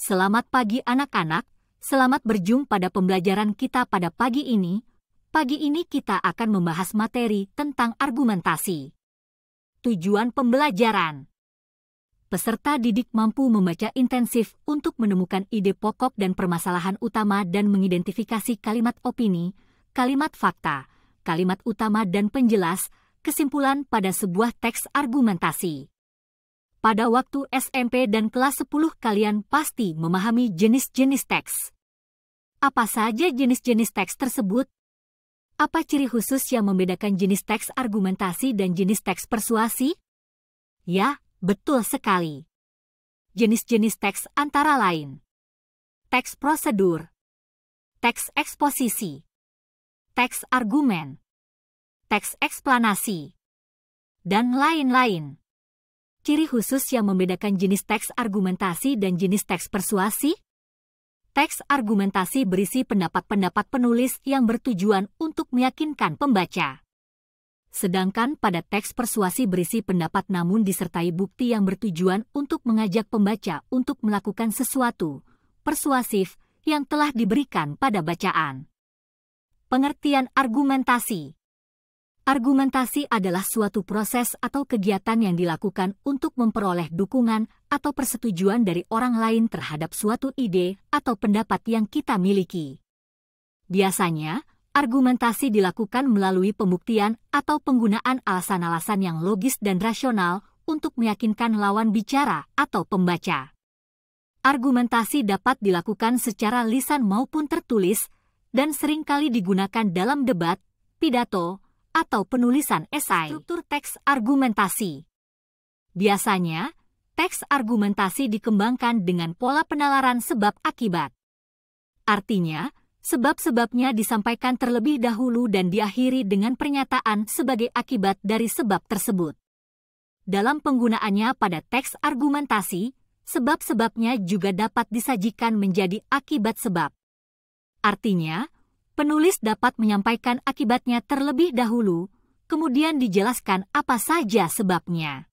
Selamat pagi anak-anak, selamat berjumpa pada pembelajaran kita pada pagi ini. Pagi ini kita akan membahas materi tentang argumentasi. Tujuan pembelajaran. Peserta didik mampu membaca intensif untuk menemukan ide pokok dan permasalahan utama dan mengidentifikasi kalimat opini, kalimat fakta, kalimat utama dan penjelas, kesimpulan pada sebuah teks argumentasi. Pada waktu SMP dan kelas 10 kalian pasti memahami jenis-jenis teks. Apa saja jenis-jenis teks tersebut? Apa ciri khusus yang membedakan jenis teks argumentasi dan jenis teks persuasi? Ya, betul sekali. Jenis-jenis teks antara lain: teks prosedur, teks eksposisi, teks argumen, teks eksplanasi, dan lain-lain. Ciri khusus yang membedakan jenis teks argumentasi dan jenis teks persuasi? Teks argumentasi berisi pendapat-pendapat penulis yang bertujuan untuk meyakinkan pembaca. Sedangkan pada teks persuasi berisi pendapat namun disertai bukti yang bertujuan untuk mengajak pembaca untuk melakukan sesuatu persuasif yang telah diberikan pada bacaan. Pengertian argumentasi. Argumentasi adalah suatu proses atau kegiatan yang dilakukan untuk memperoleh dukungan atau persetujuan dari orang lain terhadap suatu ide atau pendapat yang kita miliki. Biasanya, argumentasi dilakukan melalui pembuktian atau penggunaan alasan-alasan yang logis dan rasional untuk meyakinkan lawan bicara atau pembaca. Argumentasi dapat dilakukan secara lisan maupun tertulis dan seringkali digunakan dalam debat, pidato, atau penulisan esai. Struktur teks argumentasi. Biasanya, teks argumentasi dikembangkan dengan pola penalaran sebab akibat. Artinya, sebab-sebabnya disampaikan terlebih dahulu dan diakhiri dengan pernyataan sebagai akibat dari sebab tersebut. Dalam penggunaannya pada teks argumentasi, sebab-sebabnya juga dapat disajikan menjadi akibat sebab. Artinya, penulis dapat menyampaikan akibatnya terlebih dahulu, kemudian dijelaskan apa saja sebabnya.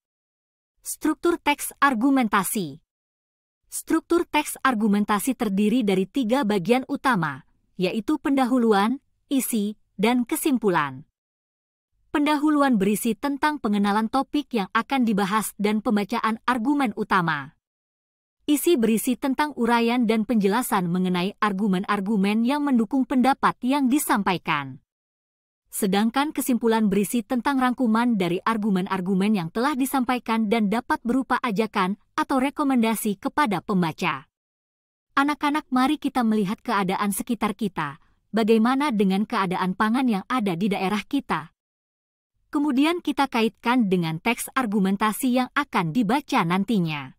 Struktur teks argumentasi. Struktur teks argumentasi terdiri dari 3 bagian utama, yaitu pendahuluan, isi, dan kesimpulan. Pendahuluan berisi tentang pengenalan topik yang akan dibahas dan pembacaan argumen utama. Isi berisi tentang uraian dan penjelasan mengenai argumen-argumen yang mendukung pendapat yang disampaikan. Sedangkan kesimpulan berisi tentang rangkuman dari argumen-argumen yang telah disampaikan dan dapat berupa ajakan atau rekomendasi kepada pembaca. Anak-anak, mari kita melihat keadaan sekitar kita. Bagaimana dengan keadaan pangan yang ada di daerah kita? Kemudian kita kaitkan dengan teks argumentasi yang akan dibaca nantinya.